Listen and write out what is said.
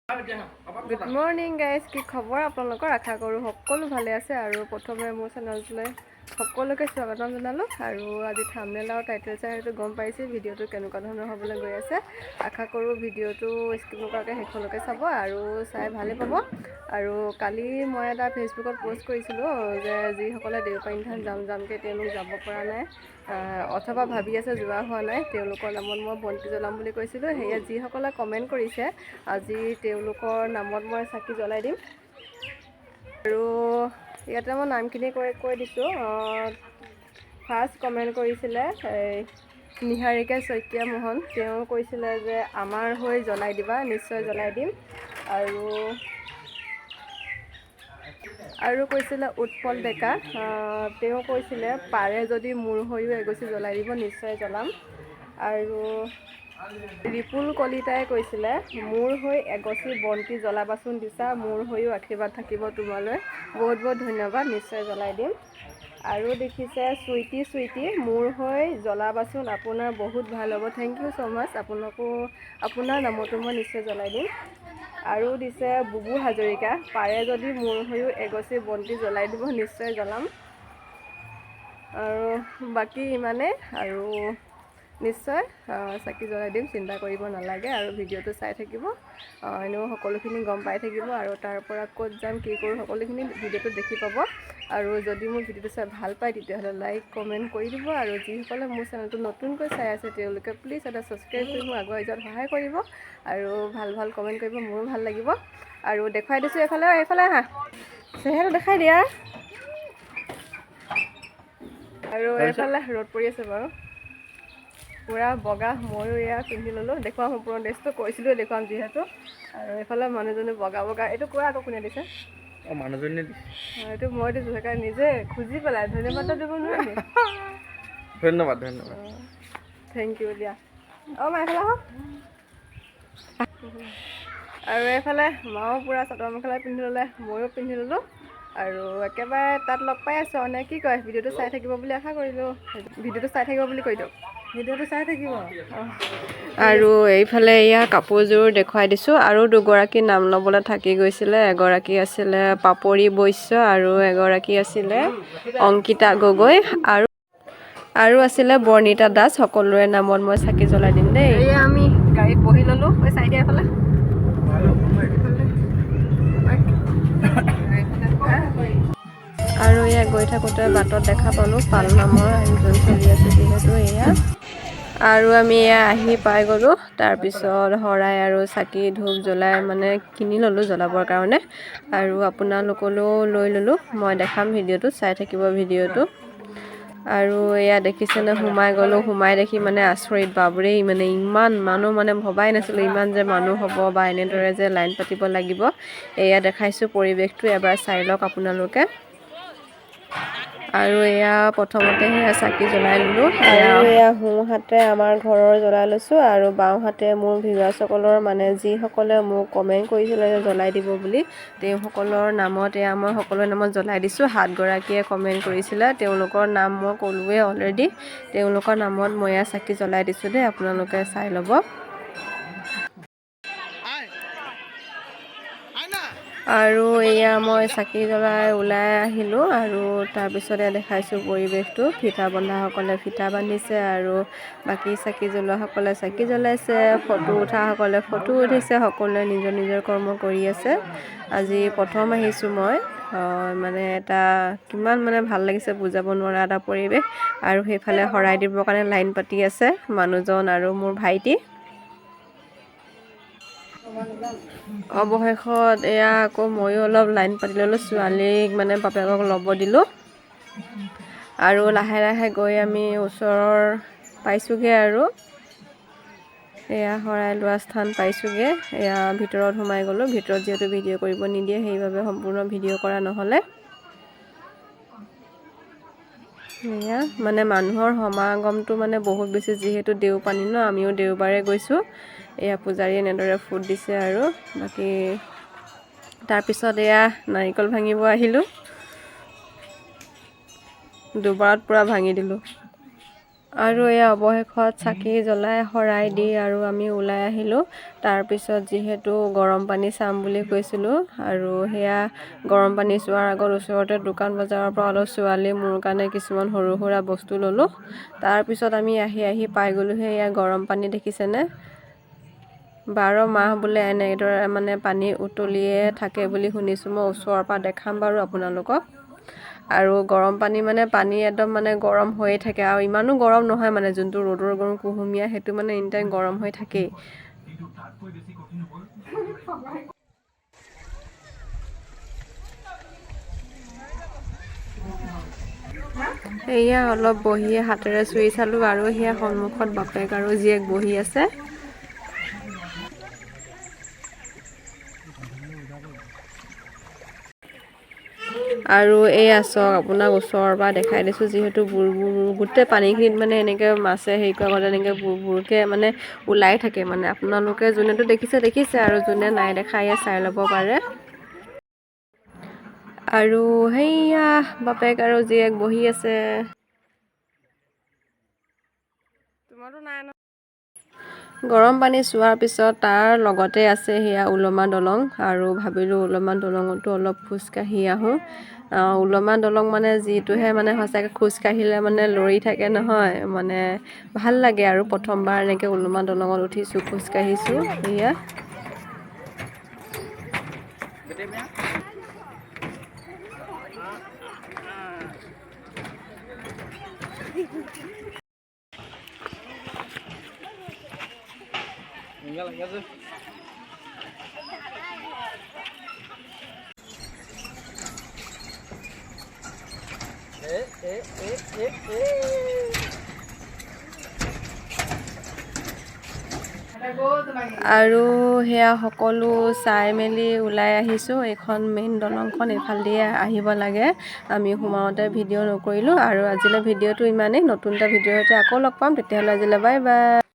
Good morning guys, কি খবৰ আপোনালোকৰ আশা কৰো সকলো ভালে আছে আৰু প্ৰথমে মোৰ চেনেললৈ সকলোকে স্বাগতম জনালো আৰু আজি থাম্বনেল আৰু টাইটেল চাই হয়তো গম পাইছে ভিডিঅ'টো কেনেকুৱা ধৰণৰ হ'বলৈ গৈ আছে আশা কৰো ভিডিঅ'টো স্কিপ নকৰাকৈ শেষলৈকে চাব আৰু চাই ভালে পাব আৰু কালি মই এটা ফেচবুকত পোষ্ট কৰিছিলোঁ যে যিসকলে দেওপানী থান যামকৈ তেওঁলোক যাব পৰা নাই অথবা ভাবি আছে যোৱা হোৱা নাই তেওঁলোকৰ নামত মই বন্তি জ্বলাম বুলি কৈছিলোঁ সেয়া যিসকলে কমেণ্ট কৰিছে আজি তেওঁলোকৰ নামত মই চাকি জ্বলাই দিম আৰু ইয়াতে মই নামখিনি কৈ দিছোঁ ফাৰ্ষ্ট কমেণ্ট কৰিছিলে নিহাৰিকা শইকীয়া মোহন তেওঁ কৈছিলে যে আমাৰ হৈ জ্বলাই দিবা নিশ্চয় জ্বলাই দিম আৰু কৈছিলে উৎপল ডেকা তেওঁ কৈছিলে পাৰে যদি মোৰ হৈও এগছি জ্বলাই দিব নিশ্চয় জ্বলাম আৰু ৰিপুল কলিতাই কৈছিলে মোৰ হৈ এগছি বন্তি জ্বলাবাচোন দিছা মোৰ হৈও আশীৰ্বাদ থাকিব তোমালৈ বহুত বহুত ধন্যবাদ নিশ্চয় জ্বলাই দিম আৰু দেখিছে চুইটি মোৰ হৈ জ্বলাবাচোন আপোনাৰ বহুত ভাল হ'ব থেংক ইউ ছ' মাছ আপোনাৰ নামতো মই নিশ্চয় জ্বলাই দিম আৰু দিছে বুবু হাজৰিকা পাৰে যদি মোৰ হৈও এগছি বন্তি জ্বলাই দিব নিশ্চয় জ্বলাম আৰু বাকী ইমানে আৰু নিশ্চয় চাকি জ্বলাই দিম চিন্তা কৰিব নালাগে আৰু ভিডিঅ'টো চাই থাকিব এনেও সকলোখিনি গম পাই থাকিব আৰু তাৰ পৰা ক'ত যাম কি কৰোঁ সকলোখিনি ভিডিঅ'টো দেখি পাব আৰু যদি মোৰ ভিডিঅ'টো চাই ভাল পায় তেতিয়াহ'লে লাইক কমেণ্ট কৰি দিব আৰু যিসকলে মোৰ চেনেলটো নতুনকৈ চাই আছে তেওঁলোকে প্লিজ এটা ছাবস্ক্ৰাইব কৰি মোক আগুৱাই যোৱাত সহায় কৰিব আৰু ভাল কমেণ্ট কৰিব মোৰো ভাল লাগিব আৰু দেখুৱাই দিছোঁ এইফালে আহা চেহেৰাটো দেখাই দিয়া আৰু এইফালে ৰ'দ পৰি আছে বাৰু পুৰা বগা ময়ো এয়া পিন্ধি ল'লোঁ দেখুৱাম সম্পূৰ্ণ ড্ৰেছটো কৈছিলোঁ দেখুৱাম যিহেতু আৰু এইফালে মানুহজনী বগা এইটো কোৱা আকৌ কোনে দিছে মানুহজনী এইটো মই দিছোঁ সেইকাৰণে নিজে খুজি পেলাই ধন্যবাদ দিব নোৱাৰি ধন্যবাদ থেংক ইউ দিয়া মা এইফালে আহক আৰু এইফালে মাও পূৰা চাদৰ মেখেলা পিন্ধি ল'লে ময়ো পিন্ধি ল'লোঁ আৰু একেবাৰে তাত লগ পাই আছোঁ নে কি কয় ভিডিঅ'টো চাই থাকিব বুলি আশা কৰিলোঁ ভিডিঅ'টো চাই থাকিব বুলি কৈ দিয়ক ভিডিঅ'টো চাই থাকিব আৰু এইফালে এয়া কাপোৰযোৰ দেখুৱাই দিছোঁ আৰু দুগৰাকী নাম ল'বলৈ থাকি গৈছিলে এগৰাকী আছিলে পাপৰি বৈশ্য আৰু এগৰাকী আছিলে অংকিতা গগৈ আৰু আছিলে বৰ্ণিতা দাস সকলোৰে নামত মই চাকি জ্বলাই দিম দেই এয়া আমি গাড়ীত বহি ল'লোঁ চাই দিয়া এইফালে আৰু এয়া গৈ থাকোঁতে বাটত দেখা পালোঁ পাল নামৰ আয়োজন চলি আছে যিহেতু এয়া আৰু আমি এয়া আহি পাই গ'লোঁ তাৰপিছত শৰাই আৰু চাকি ধূপ জ্বলাই মানে কিনি ল'লোঁ জ্বলাবৰ কাৰণে আৰু আপোনালোকলৈও লৈ ল'লোঁ মই দেখাম ভিডিঅ'টো চাই থাকিব ভিডিঅ'টো আৰু এয়া দেখিছেনে সোমাই গ'লোঁ সোমাই দেখি মানে আচৰিত বাবৰে মানে ইমান মানুহ মানে ভবাই নাছিলোঁ ইমান যে মানুহ হ'ব বা এনেদৰে যে লাইন পাতিব লাগিব এয়া দেখাইছোঁ পৰিৱেশটো এবাৰ চাই লওক আপোনালোকে আৰু এয়া প্ৰথমতে সেয়া চাকি জ্বলাই ল'লোঁ আৰু এয়া সোঁহাতে আমাৰ ঘৰৰ জ্বলাই লৈছোঁ আৰু বাওঁহাতে মোৰ ভিউৱাৰ্ছসকলৰ মানে যিসকলে মোক কমেণ্ট কৰিছিলে যে জ্বলাই দিব বুলি তেওঁসকলৰ নামত এয়া মই সকলোৰে নামত জ্বলাই দিছোঁ 7 গৰাকীয়ে কমেণ্ট কৰিছিলে তেওঁলোকৰ নাম মই ক'লোৱে অলৰেডি তেওঁলোকৰ নামত মই এয়া চাকি জ্বলাই দিছোঁ দেই আপোনালোকে চাই ল'ব আৰু এয়া মই চাকি জ্বলাই ওলাই আহিলোঁ আৰু তাৰপিছতে দেখাইছোঁ পৰিৱেশটো ফিঠা বন্ধাসকলে ফিঠা বান্ধিছে আৰু বাকী চাকি জ্বলোৱাসকলে চাকি জ্বলাইছে ফটো উঠাসকলে ফটো উঠিছে সকলোৱে নিজৰ কৰ্ম কৰি আছে আজি প্ৰথম আহিছোঁ মই মানে এটা কিমান মানে ভাল লাগিছে বুজাব নোৱাৰা এটা পৰিৱেশ আৰু সেইফালে শৰাই দিবৰ কাৰণে লাইন পাতি আছে মানুহজন আৰু মোৰ ভাইটি অৱশেষত এয়া আকৌ ময়ো অলপ লাইন পাতি ল'লোঁ ছোৱালীক মানে বাপেকক ল'ব দিলোঁ আৰু লাহে গৈ আমি ওচৰৰ পাইছোঁগৈ আৰু এয়া শৰাই লোৱা স্থান পাইছোঁগৈ এয়া ভিতৰত সোমাই গ'লোঁ ভিতৰত যিহেতু ভিডিঅ' কৰিব নিদিয়ে সেইবাবে সম্পূৰ্ণ ভিডিঅ' কৰা নহ'লে এয়া মানে মানুহৰ সমাগমটো মানে বহুত বেছি যিহেতু দেওপানী ন আমিও দেওবাৰে গৈছোঁ এয়া পূজাৰী এনেদৰে ফুট দিছে আৰু বাকী তাৰপিছত এয়া নাৰিকল ভাঙিব আহিলোঁ দুবাৰত পূৰা ভাঙি দিলোঁ আৰু এয়া অৱশেষত চাকি জ্বলাই শৰাই দি আৰু আমি ওলাই আহিলোঁ। তাৰপিছত যিহেতু গৰম পানী চাম বুলি কৈছিলোঁ আৰু সেয়া গৰম পানী চোৱাৰ আগত ওচৰতে দোকান বজাৰৰ পৰা অলপ ছোৱালী মোৰ কাৰণে কিছুমান সৰু সুৰা বস্তু ল'লোঁ। তাৰপিছত আমি আহি পাই গ'লোঁহে এয়া গৰম পানী দেখিছেনে? 12 মাহ বোলে এনেদৰে মানে পানী উতলিয়ে থাকে বুলি শুনিছোঁ। মই ওচৰৰ পৰা দেখাম বাৰু আপোনালোকক। আৰু গৰম পানী মানে পানী একদম মানে গৰম হৈয়ে থাকে আৰু ইমানো গৰম নহয় মানে যোনটো ৰ'দৰ গৰম কুহুমীয়া সেইটো মানে এনি টাইম গৰম হৈ থাকেই। এয়া অলপ বহিয়ে হাতেৰে চুই চালোঁ আৰু সেয়া সন্মুখত বাপেক আৰু জীয়েক বহি আছে। আৰু এই চাওক আপোনাক ওচৰৰ পৰা দেখাই দিছোঁ যিহেতু গোটেই পানীখিনিত মানে এনেকৈ মাছে হেৰি কৰা গতে এনেকৈ বুৰকে মানে ওলাই থাকে মানে আপোনালোকে যোনেতো দেখিছে আৰু যোনে নাই দেখা এয়া চাই ল'ব পাৰে। আৰু সেইয়া বাপেক আৰু জীয়েক বহি আছে। তোমাৰতো নাই ন? গৰম পানী চোৱাৰ পিছত তাৰ লগতে আছে সেয়া উলমা দলং আৰু ভাবিলোঁ উলমা দলঙতো অলপ খোজকাঢ়ি আহোঁ। উলমা দলং মানে যিটোহে মানে সঁচাকৈ খোজকাঢ়িলে মানে লৰি থাকে নহয়, মানে ভাল লাগে আৰু প্ৰথমবাৰ এনেকৈ উলমা দলঙত উঠিছোঁ, খোজকাঢ়িছোঁ সেয়া। আৰু সেয়া সকলো চাই মেলি ওলাই আহিছোঁ। এইখন মেইন দলংখন এইফাল দিয়ে আহিব লাগে। আমি সোমাওঁতে ভিডিঅ' নকৰিলোঁ আৰু আজিলৈ ভিডিঅ'টো ইমানেই। নতুন এটা ভিডিঅ'ৰ সৈতে আকৌ লগ পাম, তেতিয়াহ'লে আজিলৈ বাই বাই।